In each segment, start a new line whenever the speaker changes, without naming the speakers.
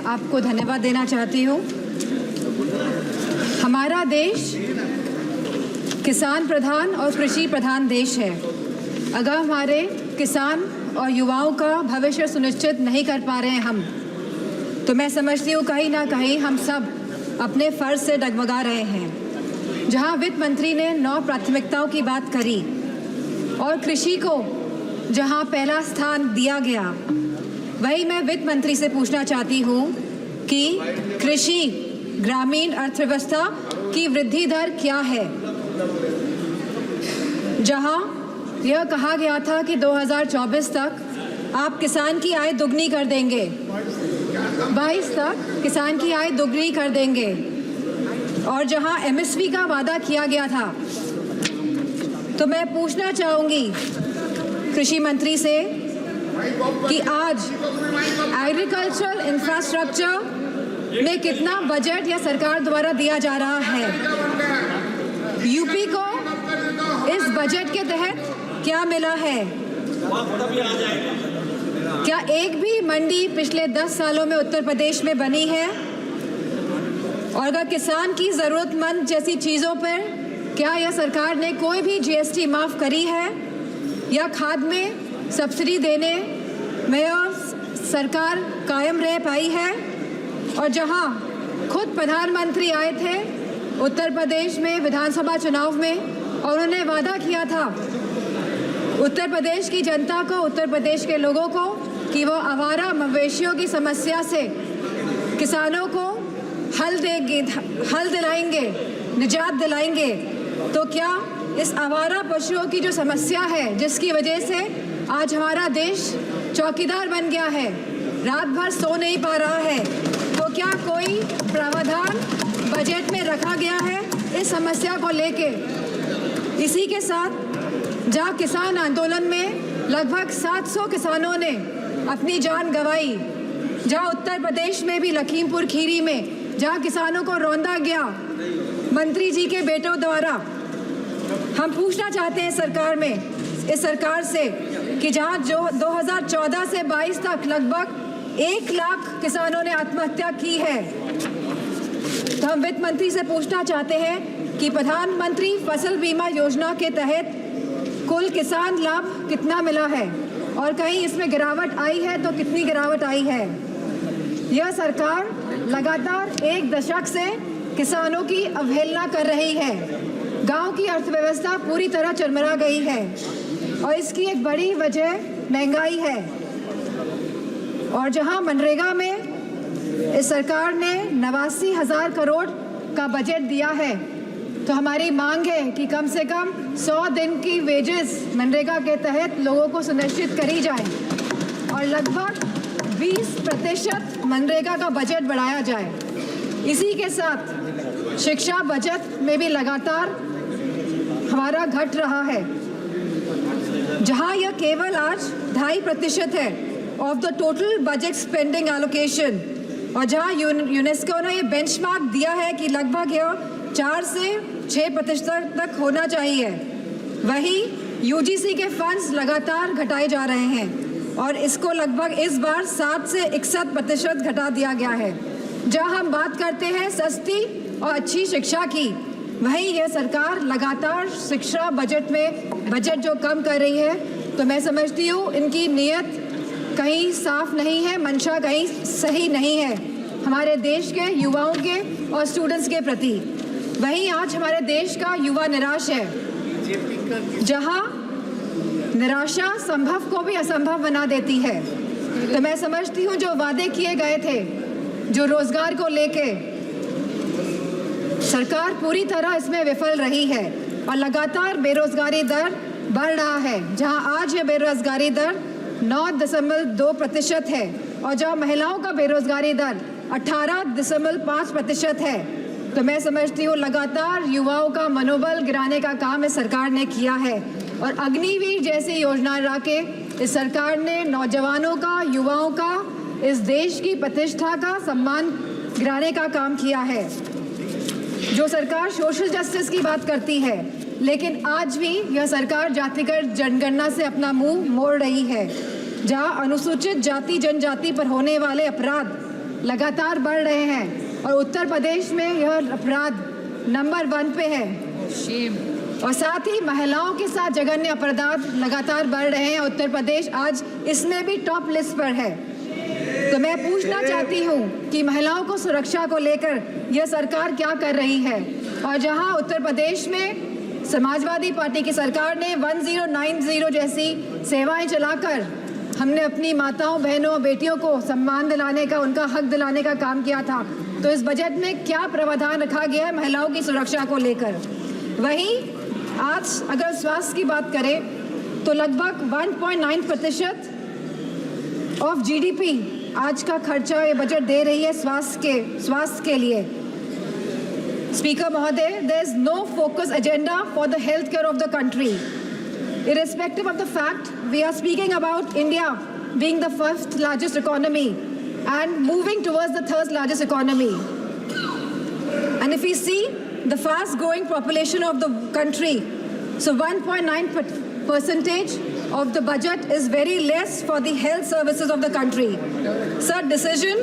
आपको धन्यवाद देना चाहती हूँ। हमारा देश किसान प्रधान और कृषि प्रधान देश है। अगर हमारे किसान और युवाओं का भविष्य सुनिश्चित नहीं कर पा रहे हैं हम, तो मैं समझती हूँ कहीं ना कहीं हम सब अपने फ़र्ज से डगमगा रहे हैं। जहाँ वित्त मंत्री ने 9 प्राथमिकताओं की बात करी और कृषि को जहाँ पहला स्थान दिया गया, वही मैं वित्त मंत्री से पूछना चाहती हूँ कि कृषि ग्रामीण अर्थव्यवस्था की वृद्धि दर क्या है। जहाँ यह कहा गया था कि 2024 तक आप किसान की आय दुगनी कर देंगे, 22 तक किसान की आय दुगनी कर देंगे, और जहां एमएसपी का वादा किया गया था, तो मैं पूछना चाहूँगी कृषि मंत्री से कि आज एग्रीकल्चरल इंफ्रास्ट्रक्चर में कितना बजट या सरकार द्वारा दिया जा रहा है। यूपी को इस बजट के तहत क्या मिला है। क्या एक भी मंडी पिछले 10 सालों में उत्तर प्रदेश में बनी है। और अगर किसान की ज़रूरतमंद जैसी चीज़ों पर क्या यह सरकार ने कोई भी जीएसटी माफ़ करी है, या खाद में सब्सिडी देने में यह सरकार कायम रह पाई है। और जहां खुद प्रधानमंत्री आए थे उत्तर प्रदेश में विधानसभा चुनाव में, और उन्होंने वादा किया था उत्तर प्रदेश की जनता को, उत्तर प्रदेश के लोगों को, कि वो आवारा मवेशियों की समस्या से किसानों को हल दिलाएंगे, निजात दिलाएंगे। तो क्या इस आवारा पशुओं की जो समस्या है, जिसकी वजह से आज हमारा देश चौकीदार बन गया है, रात भर सो नहीं पा रहा है, तो क्या कोई प्रावधान बजट में रखा गया है इस समस्या को लेके। इसी के साथ जहाँ किसान आंदोलन में लगभग 700 किसानों ने अपनी जान गंवाई, जहाँ उत्तर प्रदेश में भी लखीमपुर खीरी में जहाँ किसानों को रौंदा गया मंत्री जी के बेटों द्वारा, हम पूछना चाहते हैं इस सरकार से कि जहाँ जो 2014 से 22 तक लगभग 1 लाख किसानों ने आत्महत्या की है, तो हम वित्त मंत्री से पूछना चाहते हैं कि प्रधानमंत्री फसल बीमा योजना के तहत कुल किसान लाभ कितना मिला है, और कहीं इसमें गिरावट आई है तो कितनी गिरावट आई है। यह सरकार लगातार 1 दशक से किसानों की अवहेलना कर रही है। गांव की अर्थव्यवस्था पूरी तरह चरमरा गई है, और इसकी एक बड़ी वजह महंगाई है। और जहां मनरेगा में इस सरकार ने 89,000 करोड़ का बजट दिया है, तो हमारी मांग है कि कम से कम 100 दिन की वेजेस मनरेगा के तहत लोगों को सुनिश्चित करी जाए, और लगभग 20% मनरेगा का बजट बढ़ाया जाए। इसी के साथ शिक्षा बजट में भी लगातार हमारा घट रहा है, जहां यह केवल आज 2.5% है of the total budget spending allocation, और जहां यूनेस्को ने ये बेंचमार्क दिया है कि लगभग यह 4 से 6% तक होना चाहिए, वही यूजीसी के फंड्स लगातार घटाए जा रहे हैं, और इसको लगभग इस बार 7 से 61% घटा दिया गया है। जहां हम बात करते हैं सस्ती और अच्छी शिक्षा की, वहीं यह सरकार लगातार शिक्षा बजट जो कम कर रही है, तो मैं समझती हूँ इनकी नीयत कहीं साफ नहीं है, मंशा कहीं सही नहीं है हमारे देश के युवाओं के और स्टूडेंट्स के प्रति। वहीं आज हमारे देश का युवा निराश है, जहां निराशा संभव को भी असंभव बना देती है। तो मैं समझती हूँ जो वादे किए गए थे, जो रोजगार को लेके, सरकार पूरी तरह इसमें विफल रही है, और लगातार बेरोजगारी दर बढ़ रहा है। जहां आज यह बेरोजगारी दर 9.2% है, और जहां महिलाओं का बेरोजगारी दर 18.5% है। तो मैं समझती हूँ लगातार युवाओं का मनोबल गिराने का काम इस सरकार ने किया है, और अग्निवीर जैसी योजना ला के इस सरकार ने नौजवानों का, युवाओं का, इस देश की प्रतिष्ठा का सम्मान गिराने का काम किया है। जो सरकार सोशल जस्टिस की बात करती है, लेकिन आज भी यह सरकार जातिगत जनगणना से अपना मुंह मोड़ रही है, जहां अनुसूचित जाति जनजाति पर होने वाले अपराध लगातार बढ़ रहे हैं और उत्तर प्रदेश में यह अपराध नंबर 1 पे है। और साथ ही महिलाओं के साथ जघन्य अपराध लगातार बढ़ रहे हैं। उत्तर प्रदेश आज इसमें भी टॉप लिस्ट पर है। तो मैं पूछना चाहती हूँ कि महिलाओं को सुरक्षा को लेकर यह सरकार क्या कर रही है। और जहां उत्तर प्रदेश में समाजवादी पार्टी की सरकार ने 1090 जैसी सेवाएं चलाकर हमने अपनी माताओं, बहनों, बेटियों को सम्मान दिलाने का, उनका हक दिलाने का काम किया था, तो इस बजट में क्या प्रावधान रखा गया है महिलाओं की सुरक्षा को लेकर। वहीं आज अगर स्वास्थ्य की बात करें तो लगभग 1.9% ऑफ GDP आज का खर्चा ये बजट दे रही है स्वास्थ्य के लिए। स्पीकर महोदय, there is no focus agenda for the healthcare of the country. Irrespective of the fact we are speaking about India being the 1st largest economy and moving towards the 3rd largest economy. And if we see the fast growing population of the country, so 1.9% of the budget is very less for the health services of the country. Sir, decision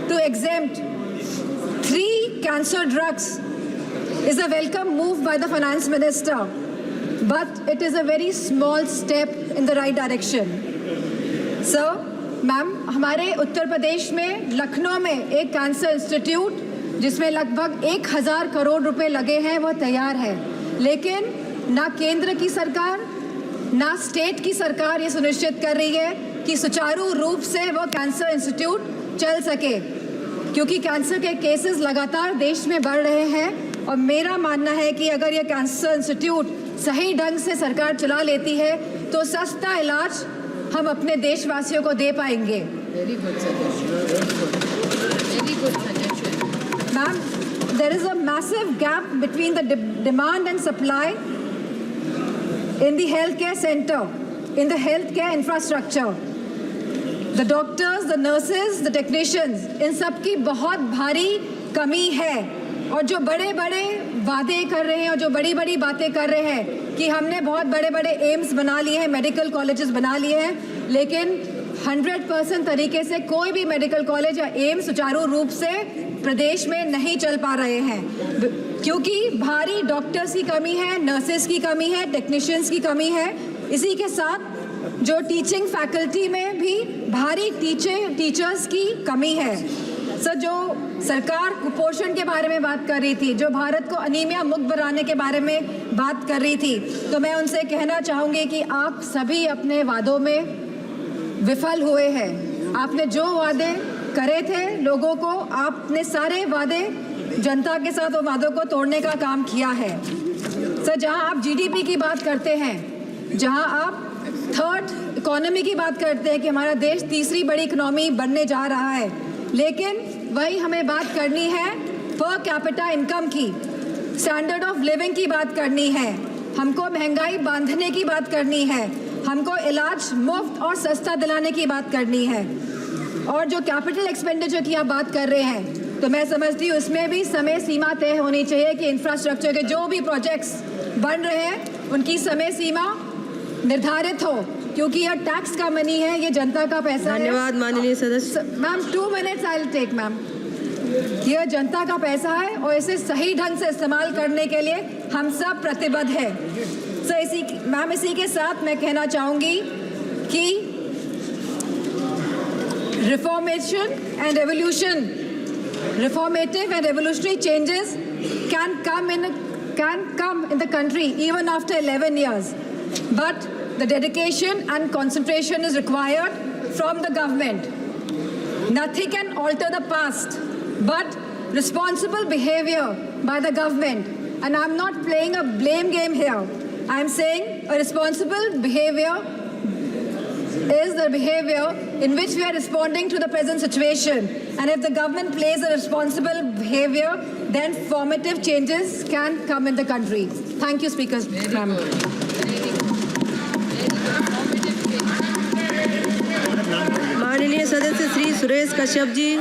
to exempt 3 cancer drugs is a welcome move by the finance minister, but it is a very small step in the right direction. Sir, ma'am, हमारे उत्तर प्रदेश में लखनऊ में एक cancer institute जिसमें लगभग 1000 करोड़ रुपए लगे हैं वो तैयार है, लेकिन ना केंद्र की सरकार ना स्टेट की सरकार ये सुनिश्चित कर रही है कि सुचारू रूप से वो कैंसर इंस्टीट्यूट चल सके, क्योंकि कैंसर के केसेस लगातार देश में बढ़ रहे हैं। और मेरा मानना है कि अगर ये कैंसर इंस्टीट्यूट सही ढंग से सरकार चला लेती है तो सस्ता इलाज हम अपने देशवासियों को दे पाएंगे।
Very good suggestion.
Ma'am, there is a massive gap between the demand and supply in the healthcare center, in the healthcare infrastructure. The doctors, the nurses, the technicians, इन सब की बहुत भारी कमी है। और जो बड़े बड़े वादे कर रहे हैं और जो बड़ी बड़ी बातें कर रहे हैं कि हमने बहुत बड़े बड़े एम्स बना लिए हैं, मेडिकल कॉलेजेस बना लिए हैं, लेकिन 100% तरीके से कोई भी मेडिकल कॉलेज या एम्स सुचारू रूप से प्रदेश में नहीं चल पा रहे हैं, क्योंकि भारी डॉक्टर्स की कमी है, नर्सेस की कमी है, टेक्नीशियंस की कमी है। इसी के साथ जो टीचिंग फैकल्टी में भी भारी टीचर्स की कमी है। सर, जो सरकार कुपोषण के बारे में बात कर रही थी, जो भारत को अनीमिया मुक्त बनाने के बारे में बात कर रही थी, तो मैं उनसे कहना चाहूँगी कि आप सभी अपने वादों में विफल हुए हैं। आपने जो वादे करे थे लोगों को, आपने सारे वादे जनता के साथ वो वादों को तोड़ने का काम किया है। सर, जहाँ आप GDP की बात करते हैं, जहाँ आप 3rd इकोनॉमी की बात करते हैं कि हमारा देश 3री बड़ी इकोनॉमी बनने जा रहा है, लेकिन वही हमें बात करनी है पर कैपिटा इनकम की, स्टैंडर्ड ऑफ लिविंग की बात करनी है, हमको महंगाई बांधने की बात करनी है, हमको इलाज मुफ्त और सस्ता दिलाने की बात करनी है। और जो कैपिटल एक्सपेंडिचर की आप बात कर रहे हैं, तो मैं समझती हूँ इसमें भी समय सीमा तय होनी चाहिए कि इंफ्रास्ट्रक्चर के जो भी प्रोजेक्ट्स बन रहे हैं उनकी समय सीमा निर्धारित हो, क्योंकि यह टैक्स का मनी है, ये जनता का पैसा है।
धन्यवाद माननीय सदस्य।
Ma'am, 2 minutes I will take ma'am. यह जनता का पैसा है और इसे सही ढंग से इस्तेमाल करने के लिए हम सब प्रतिबद्ध हैं। सर, इसी के साथ मैं कहना चाहूँगी कि reformative and revolutionary changes can come in the country even after 11 years, but the dedication and concentration is required from the government. Nothing can alter the past, but responsible behavior by the government. And I'm not playing a blame game here. I'm saying a responsible behavior is the behavior in which we are responding to the present situation. And if the government plays a responsible behavior, then formative changes can come in the country. Thank you, Speaker. Ma'am.
माननीय सदस्य श्री सुरेश कश्यप जी।